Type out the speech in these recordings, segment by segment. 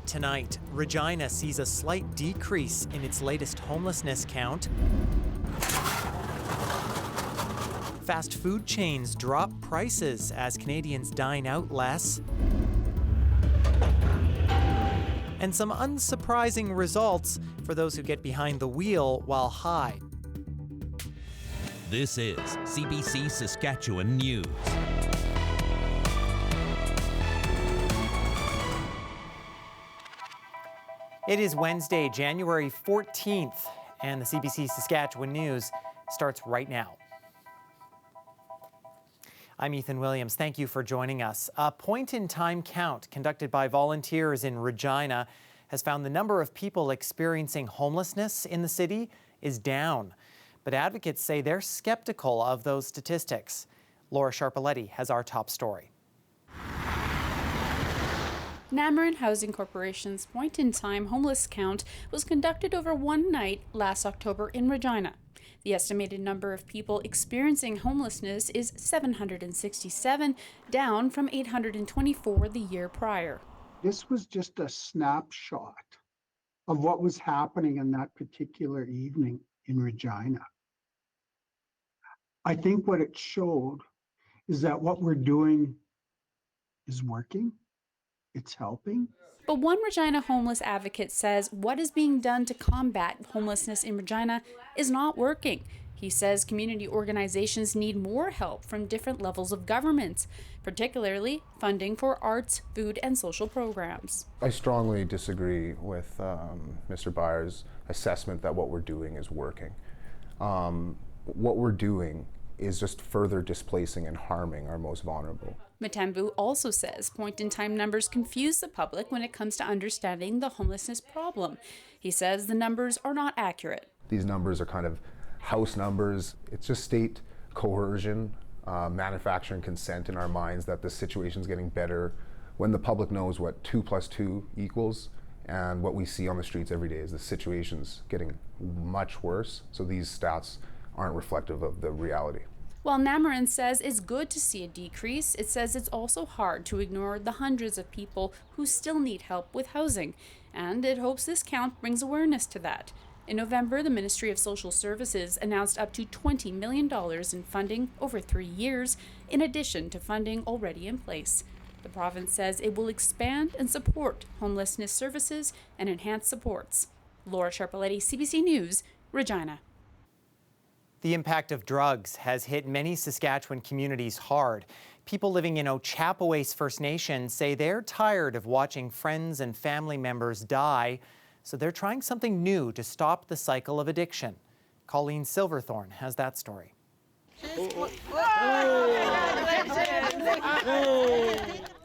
tonight, Regina sees a slight decrease in its latest homelessness count. Fast food chains drop prices as Canadians dine out less. And some unsurprising results for those who get behind the wheel while high. This is CBC Saskatchewan News. It is Wednesday, January 14th, and the CBC Saskatchewan News starts right now. I'm Ethan Williams. Thank you for joining us. A point-in-time count conducted by volunteers in Regina has found the number of people experiencing homelessness in the city is down. But advocates say they're skeptical of those statistics. Laura Sharpaletti has our top story. Namarin Housing Corporation's point-in-time homeless count was conducted over one night last October in Regina. The estimated number of people experiencing homelessness is 767, down from 824 the year prior. This was just a snapshot of what was happening in that particular evening in Regina. I think what it showed is that what we're doing is working. It's helping. But one Regina homeless advocate says what is being done to combat homelessness in Regina is not working. He says community organizations need more help from different levels of government, particularly funding for arts, food, and social programs. I strongly disagree with Mr. Byers' assessment that what we're doing is working. What we're doing is just further displacing and harming our most vulnerable. Matambu also says point-in-time numbers confuse the public when it comes to understanding the homelessness problem. He says the numbers are not accurate. These numbers are kind of house numbers. It's just state coercion, manufacturing consent in our minds that the situation's getting better when the public knows what 2 + 2 equals, and what we see on the streets every day is the situation's getting much worse. So these stats aren't reflective of the reality. While Namarin says it's good to see a decrease, it says it's also hard to ignore the hundreds of people who still need help with housing, and it hopes this count brings awareness to that. In November, the Ministry of Social Services announced up to $20 million in funding over 3 years, in addition to funding already in place. The province says it will expand and support homelessness services and enhance supports. Laura Sharpaletti, CBC News, Regina. The impact of drugs has hit many Saskatchewan communities hard. People living in Ochapowace First Nation say they're tired of watching friends and family members die, so they're trying something new to stop the cycle of addiction. Colleen Silverthorne has that story.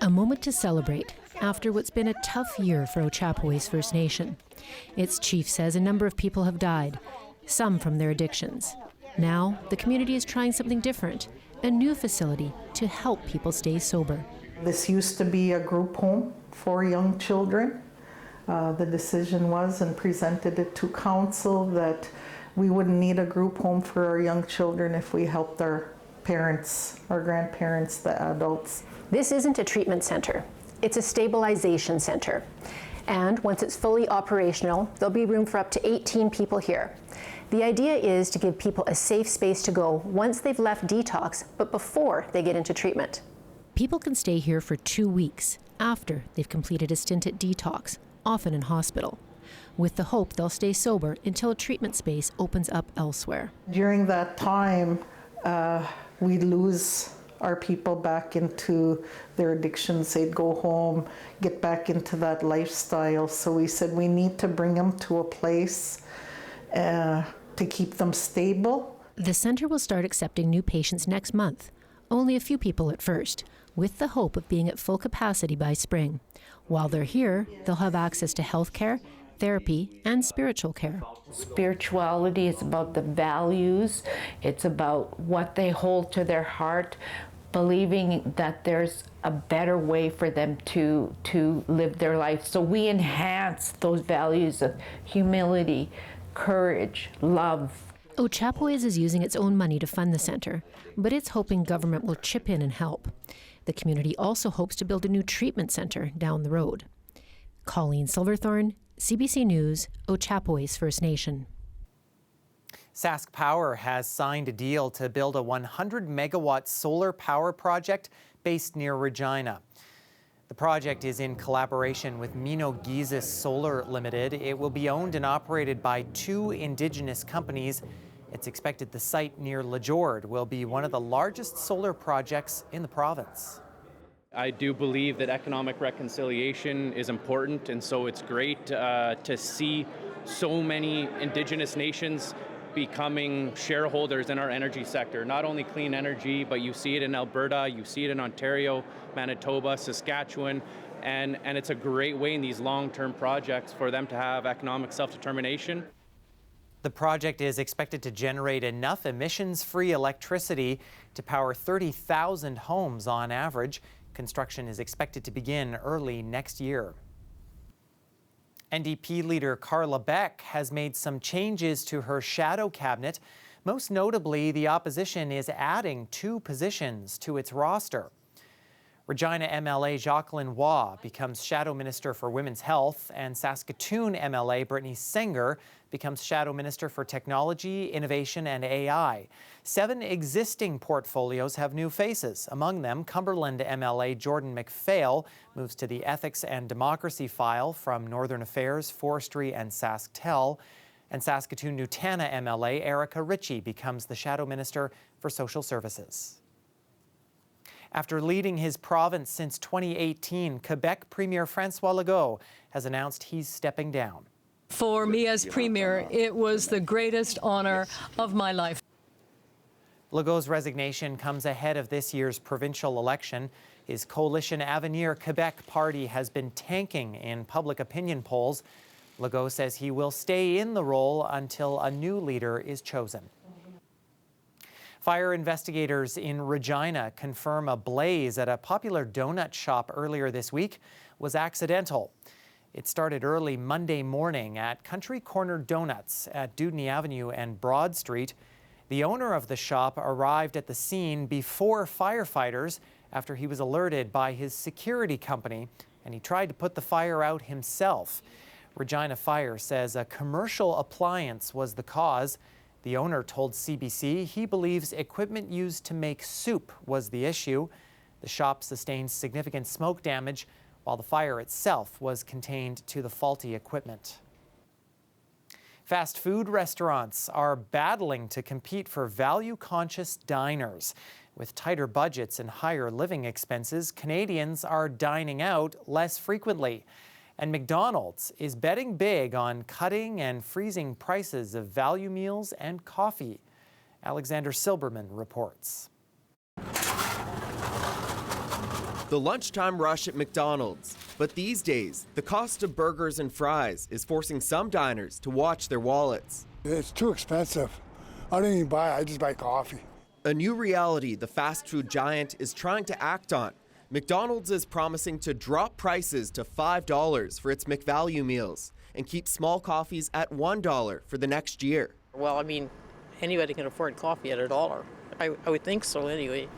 A moment to celebrate after what's been a tough year for Ochapowace First Nation. Its chief says a number of people have died, some from their addictions. Now, the community is trying something different, a new facility to help people stay sober. This used to be a group home for young children. The decision was, and presented it to council, that we wouldn't need a group home for our young children if we helped our parents, our grandparents, the adults. This isn't a treatment center. It's a stabilization center. And once it's fully operational, there'll be room for up to 18 people here. The idea is to give people a safe space to go once they've left detox, but before they get into treatment. People can stay here for 2 weeks after they've completed a stint at detox, often in hospital, with the hope they'll stay sober until a treatment space opens up elsewhere. During that time, we lose our people back into their addictions. They'd go home, get back into that lifestyle. So we said we need to bring them to a place to keep them stable. The center will start accepting new patients next month, only a few people at first, with the hope of being at full capacity by spring. While they're here, they'll have access to health care, therapy, and spiritual care. Spirituality is about the values, it's about what they hold to their heart, believing that there's a better way for them to live their life. So we enhance those values of humility, courage, love. Ochapowace is using its own money to fund the center, but it's hoping government will chip in and help. The community also hopes to build a new treatment center down the road. Colleen Silverthorne, CBC News, Ochapowace First Nation. Sask Power has signed a deal to build a 100-megawatt solar power project based near Regina. The project is in collaboration with Mino Gizis Solar Limited. It will be owned and operated by 2 Indigenous companies. It's expected the site near Lajord will be one of the largest solar projects in the province. I do believe that economic reconciliation is important, and so it's great to see so many Indigenous nations becoming shareholders in our energy sector. Not only clean energy, but you see it in Alberta, you see it in Ontario, Manitoba, Saskatchewan, and it's a great way in these long-term projects for them to have economic self-determination. The project is expected to generate enough emissions-free electricity to power 30,000 homes on average. Construction is expected to begin early next year. NDP leader Carla Beck has made some changes to her shadow cabinet. Most notably, the opposition is adding 2 positions to its roster. Regina MLA Jacqueline Waugh becomes Shadow Minister for Women's Health, and Saskatoon MLA Brittany Singer becomes Shadow Minister for Technology, Innovation and AI. 7 existing portfolios have new faces. Among them, Cumberland MLA Jordan McPhail moves to the Ethics and Democracy file from Northern Affairs, Forestry and SaskTel. And Saskatoon Nutana MLA Erica Ritchie becomes the Shadow Minister for Social Services. After leading his province since 2018, Quebec Premier François Legault has announced he's stepping down. For me as Premier, it was the greatest honor of my life. Legault's resignation comes ahead of this year's provincial election. His coalition Avenir Quebec party has been tanking in public opinion polls. Legault says he will stay in the role until a new leader is chosen. Fire investigators in Regina confirm a blaze at a popular donut shop earlier this week was accidental. It started early Monday morning at Country Corner Donuts at Dewdney Avenue and Broad Street. The owner of the shop arrived at the scene before firefighters after he was alerted by his security company, and he tried to put the fire out himself. Regina Fire says a commercial appliance was the cause. The owner told CBC he believes equipment used to make soup was the issue. The shop sustained significant smoke damage, while the fire itself was contained to the faulty equipment. Fast food restaurants are battling to compete for value-conscious diners. With tighter budgets and higher living expenses, Canadians are dining out less frequently. And McDonald's is betting big on cutting and freezing prices of value meals and coffee. Alexander Silberman reports. The lunchtime rush at McDonald's. But these days, the cost of burgers and fries is forcing some diners to watch their wallets. It's too expensive. I don't even buy it, I just buy coffee. A new reality the fast food giant is trying to act on. McDonald's is promising to drop prices to $5 for its McValue meals and keep small coffees at $1 for the next year. Well, I mean, anybody can afford coffee at $1. I would think so anyway.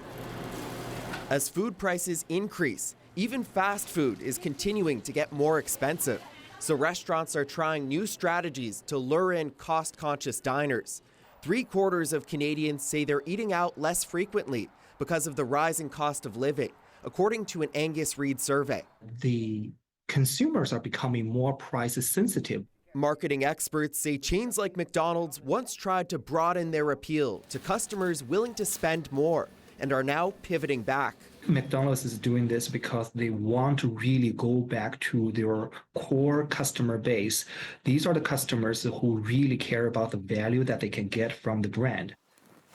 As food prices increase, even fast food is continuing to get more expensive. So restaurants are trying new strategies to lure in cost-conscious diners. 3/4 of Canadians say they're eating out less frequently because of the rising cost of living, according to an Angus Reid survey. The consumers are becoming more price sensitive. Marketing experts say chains like McDonald's once tried to broaden their appeal to customers willing to spend more and are now pivoting back. McDonald's is doing this because they want to really go back to their core customer base. These are the customers who really care about the value that they can get from the brand.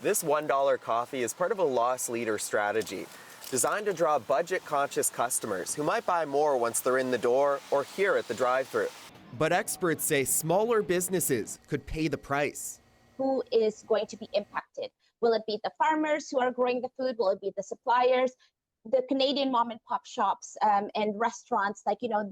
This $1 coffee is part of a loss leader strategy designed to draw budget-conscious customers who might buy more once they're in the door or here at the drive-thru. But experts say smaller businesses could pay the price. Who is going to be impacted? Will it be the farmers who are growing the food? Will it be the suppliers? The Canadian mom and pop shops and restaurants,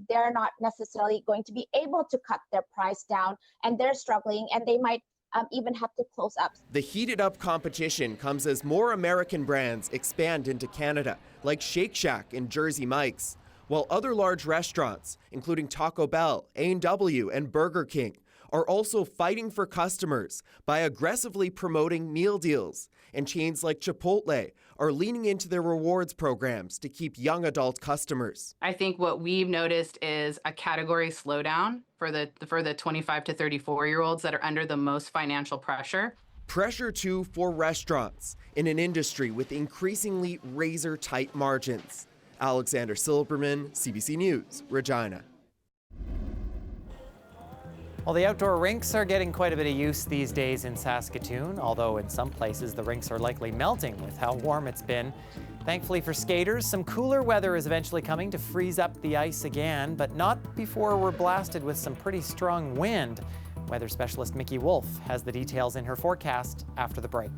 they're not necessarily going to be able to cut their price down, and they're struggling, and they might even have to close up. The heated up competition comes as more American brands expand into Canada, like Shake Shack and Jersey Mike's. while other large restaurants, including Taco Bell, A&W, and Burger King, are also fighting for customers by aggressively promoting meal deals. And chains like Chipotle are leaning into their rewards programs to keep young adult customers. I think what we've noticed is a category slowdown for the 25 to 34-year-olds that are under the most financial pressure. Pressure, too, for restaurants in an industry with increasingly razor-tight margins. Alexander Silberman, CBC News, Regina. Well, the outdoor rinks are getting quite a bit of use these days in Saskatoon, although in some places the rinks are likely melting with how warm it's been. Thankfully for skaters, some cooler weather is eventually coming to freeze up the ice again, but not before we're blasted with some pretty strong wind. Weather specialist Mickey Wolf has the details in her forecast after the break.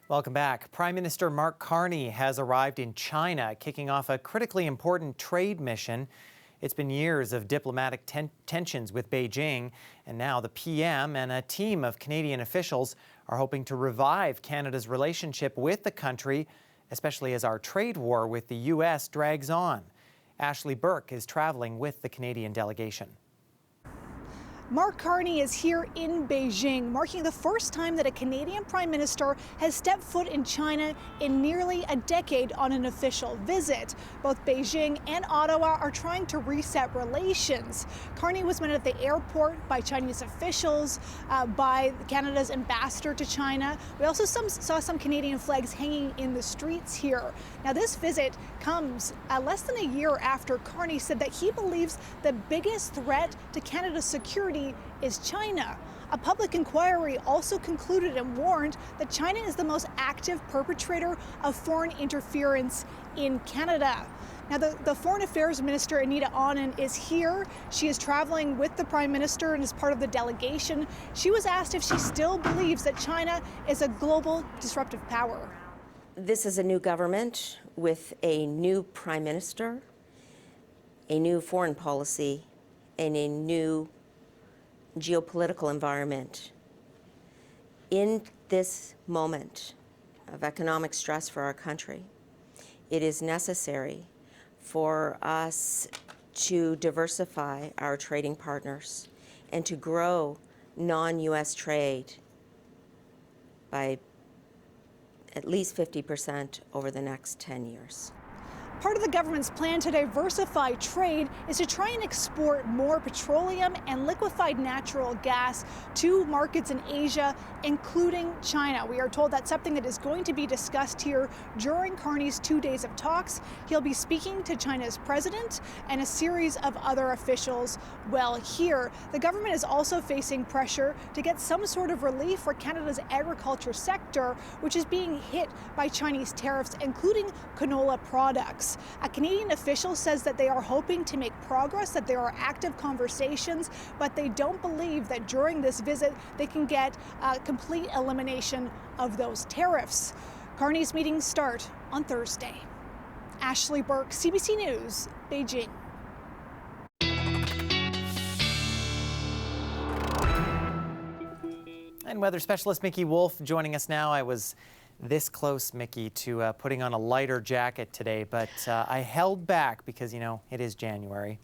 Welcome back. Prime Minister Mark Carney has arrived in China, kicking off a critically important trade mission. It's been years of diplomatic tensions with Beijing, and now the PM and a team of Canadian officials are hoping to revive Canada's relationship with the country, especially as our trade war with the U.S. drags on. Ashley Burke is traveling with the Canadian delegation. Mark Carney is here in Beijing, marking the first time that a Canadian Prime Minister has stepped foot in China in nearly a decade on an official visit. Both Beijing and Ottawa are trying to reset relations. Carney was met at the airport by Chinese officials, by Canada's ambassador to China. We also saw some Canadian flags hanging in the streets here. Now, this visit comes less than a year after Carney said that he believes the biggest threat to Canada's security is China. A public inquiry also concluded and warned that China is the most active perpetrator of foreign interference in Canada. Now, the Foreign Affairs Minister, Anita Anand, is here. She is traveling with the Prime Minister and is part of the delegation. She was asked if she still believes that China is a global disruptive power. This is a new government with a new Prime Minister, a new foreign policy, and a new geopolitical environment. In this moment of economic stress for our country, it is necessary for us to diversify our trading partners and to grow non-U.S. trade by at least 50% over the next 10 years. Part of the government's plan to diversify trade is to try and export more petroleum and liquefied natural gas to markets in Asia, including China. We are told that's something that is going to be discussed here during Carney's 2 days of talks. He'll be speaking to China's president and a series of other officials while here. The government is also facing pressure to get some sort of relief for Canada's agriculture sector, which is being hit by Chinese tariffs, including canola products. A Canadian official says that they are hoping to make progress, that there are active conversations, but they don't believe that during this visit they can get a complete elimination of those tariffs. Carney's meetings start on Thursday. Ashley Burke, CBC News, Beijing. And weather specialist Mickey Wolf joining us now. I was this close, Mickey, to putting on a lighter jacket today, but I held back because, you know, it is January.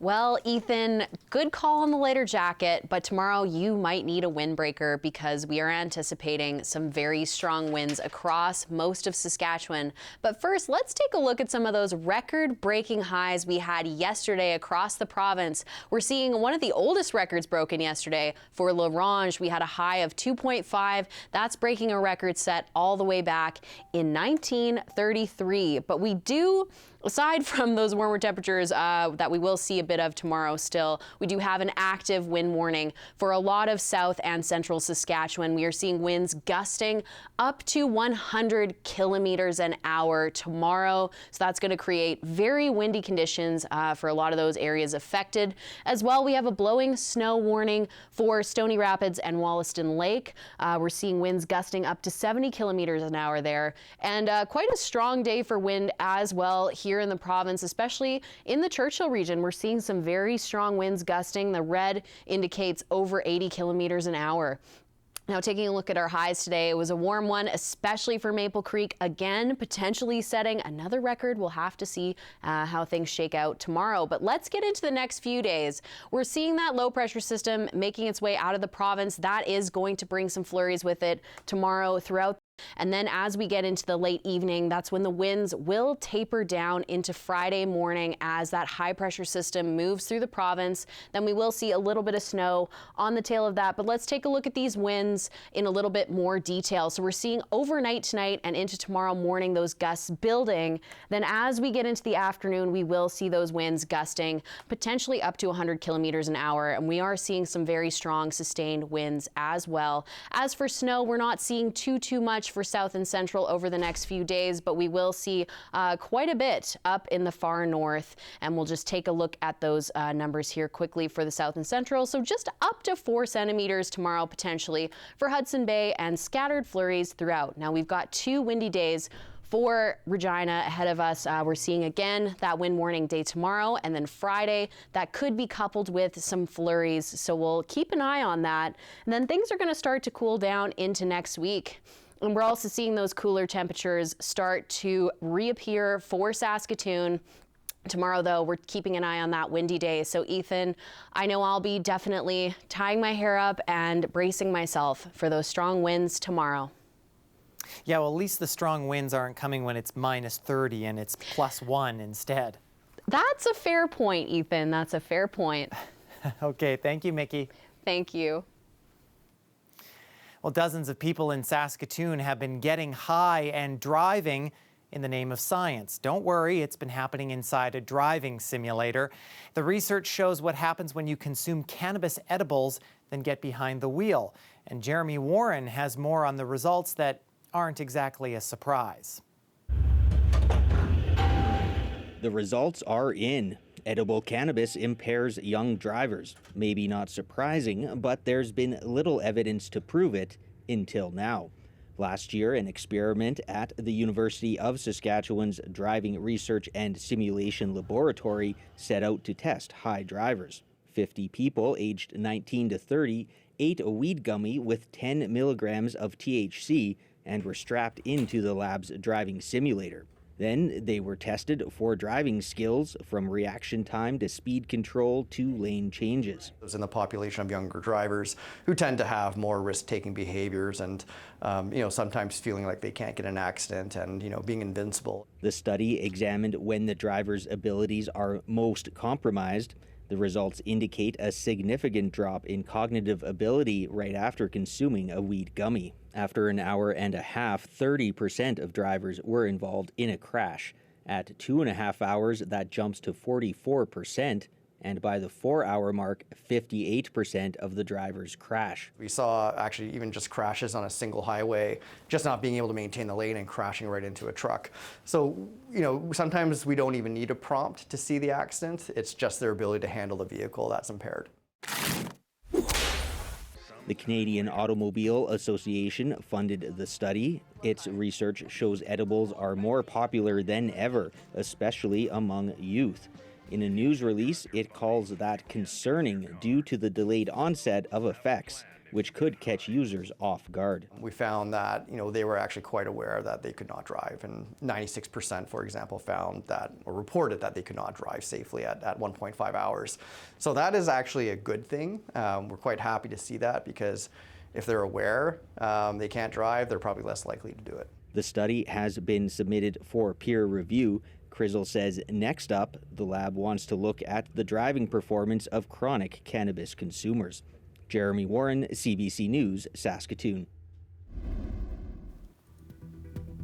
Well, Ethan, good call on the lighter jacket, but tomorrow you might need a windbreaker because we are anticipating some very strong winds across most of Saskatchewan. But first, let's take a look at some of those record-breaking highs we had yesterday across the province. We're seeing one of the oldest records broken yesterday. For La Ronge, we had a high of 2.5. That's breaking a record set all the way back in 1933. But we do, aside from those warmer temperatures that we will see a bit of tomorrow still, we do have an active wind warning for a lot of south and central Saskatchewan. We are seeing winds gusting up to 100 kilometers an hour tomorrow. So that's going to create very windy conditions for a lot of those areas affected. As well, we have a blowing snow warning for Stony Rapids and Wollaston Lake. We're seeing winds gusting up to 70 kilometers an hour there. And quite a strong day for wind as well here in the province, especially in the Churchill region. We're seeing some very strong winds gusting. The red indicates over 80 kilometers an hour. Now, taking a look at our highs today, it was a warm one, especially for Maple Creek. Again, potentially setting another record. We'll have to see how things shake out tomorrow. But let's get into the next few days. We're seeing that low pressure system making its way out of the province. That is going to bring some flurries with it tomorrow throughout. And then as we get into the late evening, that's when the winds will taper down into Friday morning as that high pressure system moves through the province. Then we will see a little bit of snow on the tail of that. But let's take a look at these winds in a little bit more detail. So we're seeing overnight tonight and into tomorrow morning those gusts building. Then as we get into the afternoon, we will see those winds gusting potentially up to 100 kilometers an hour. And we are seeing some very strong sustained winds as well. As for snow, we're not seeing too much for south and central over the next few days, but we will see quite a bit up in the far north. And we'll just take a look at those numbers here quickly for the south and central. So just up to 4 centimeters tomorrow potentially for Hudson Bay and scattered flurries throughout. Now we've got 2 windy days for Regina ahead of us. We're seeing again that wind warning day tomorrow, and then Friday that could be coupled with some flurries. So we'll keep an eye on that. And then things are going to start to cool down into next week. And we're also seeing those cooler temperatures start to reappear for Saskatoon. Tomorrow, though, we're keeping an eye on that windy day. So, Ethan, I know I'll be definitely tying my hair up and bracing myself for those strong winds tomorrow. Yeah, well, at least the strong winds aren't coming when it's minus 30 and it's +1 instead. That's a fair point, Ethan. That's a fair point. Okay, thank you, Mickey. Thank you. Well, dozens of people in Saskatoon have been getting high and driving in the name of science. Don't worry, it's been happening inside a driving simulator. The research shows what happens when you consume cannabis edibles, then get behind the wheel. And Jeremy Warren has more on the results that aren't exactly a surprise. The results are in. Edible cannabis impairs young drivers. Maybe not surprising, but there's been little evidence to prove it until now. Last year, an experiment at the University of Saskatchewan's Driving Research and Simulation Laboratory set out to test high drivers. 50 people aged 19 to 30 ate a weed gummy with 10 milligrams of THC and were strapped into the lab's driving simulator. Then they were tested for driving skills, from reaction time to speed control to lane changes. It was in the population of younger drivers who tend to have more risk-taking behaviors and, sometimes feeling like they can't get in an accident and, being invincible. The study examined when the driver's abilities are most compromised. The results indicate a significant drop in cognitive ability right after consuming a weed gummy. After an hour and a half, 30% of drivers were involved in a crash. At 2.5 hours, that jumps to 44%. And by the 4-hour mark, 58% of the drivers crash. We saw actually even just crashes on a single highway, just not being able to maintain the lane and crashing right into a truck. So, sometimes we don't even need a prompt to see the accident. It's just their ability to handle the vehicle that's impaired. The Canadian Automobile Association funded the study. Its research shows edibles are more popular than ever, especially among youth. In a news release, it calls that concerning due to the delayed onset of effects, which could catch users off guard. We found that, they were actually quite aware that they could not drive, and 96%, for example, found that or reported that they could not drive safely at 1.5 hours. So that is actually a good thing. We're quite happy to see that, because if they're aware they can't drive, they're probably less likely to do it. The study has been submitted for peer review. Crizzle says next up, the lab wants to look at the driving performance of chronic cannabis consumers. Jeremy Warren, CBC News, Saskatoon.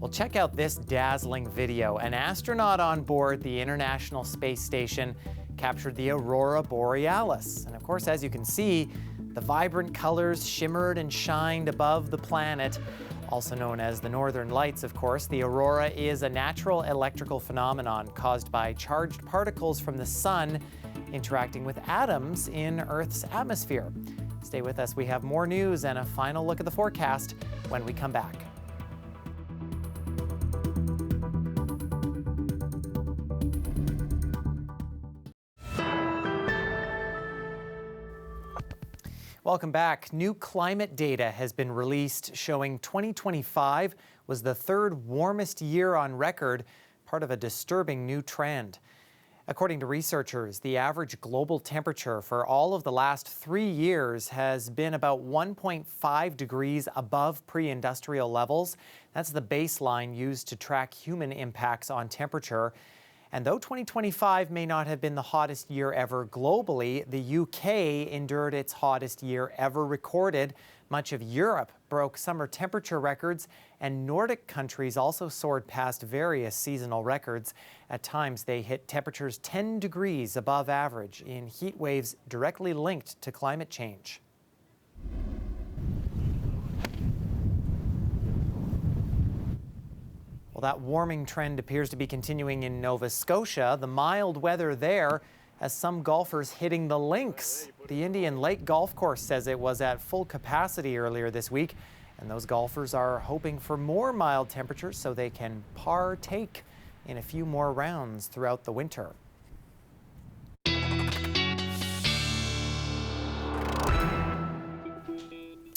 Well, check out this dazzling video. An astronaut on board the International Space Station captured the Aurora borealis. And of course, as you can see, the vibrant colors shimmered and shined above the planet. Also known as the Northern Lights, of course, the aurora is a natural electrical phenomenon caused by charged particles from the sun interacting with atoms in Earth's atmosphere. Stay with us. We have more news and a final look at the forecast when we come back. Well, Welcome back. New climate data has been released showing 2025 was the third warmest year on record, part of a disturbing new trend. According to researchers, the average global temperature for all of the last 3 years has been about 1.5 degrees above pre-industrial levels. That's the baseline used to track human impacts on temperature. And though 2025 may not have been the hottest year ever globally, the UK endured its hottest year ever recorded. Much of Europe broke summer temperature records, and Nordic countries also soared past various seasonal records. At times, they hit temperatures 10 degrees above average in heat waves directly linked to climate change. Well, that warming trend appears to be continuing in Nova Scotia. The mild weather there has some golfers hitting the links. The Indian Lake Golf Course says it was at full capacity earlier this week, and those golfers are hoping for more mild temperatures so they can partake in a few more rounds throughout the winter.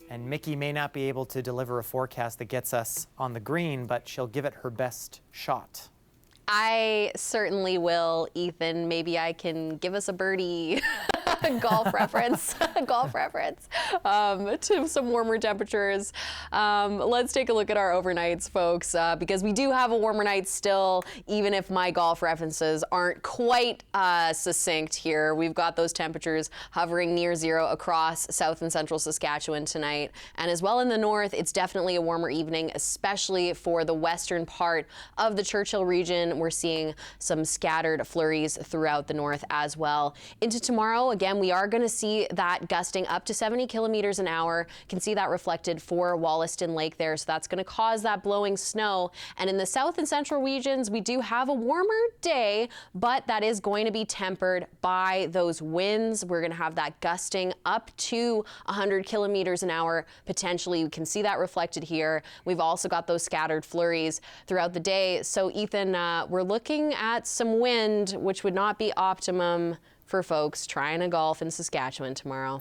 And Mickey may not be able to deliver a forecast that gets us on the green, but she'll give it her best shot. I certainly will, Ethan. Maybe I can give us a birdie golf reference, to some warmer temperatures. Let's take a look at our overnights, folks, because we do have a warmer night still, even if my golf references aren't quite succinct here. We've got those temperatures hovering near zero across south and central Saskatchewan tonight. And as well in the north, it's definitely a warmer evening, especially for the western part of the Churchill region. We're seeing some scattered flurries throughout the north as well. Into tomorrow, again, we are going to see that gusting up to 70 kilometers an hour. You can see that reflected for Wollaston Lake there, so that's going to cause that blowing snow. And in the south and central regions, we do have a warmer day, but that is going to be tempered by those winds. We're going to have that gusting up to 100 kilometers an hour potentially. You can see that reflected here. We've also got those scattered flurries throughout the day. So Ethan, we're looking at some wind, which would not be optimum for folks trying to golf in Saskatchewan tomorrow.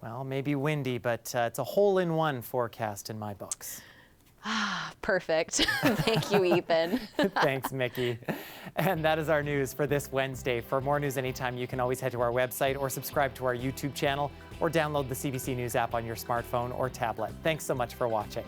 Well, maybe windy, but it's a hole-in-one forecast in my books. Perfect. Thank you, Ethan. Thanks, Mickey. And that is our news for this Wednesday. For more news anytime, you can always head to our website or subscribe to our YouTube channel or download the CBC News app on your smartphone or tablet. Thanks so much for watching.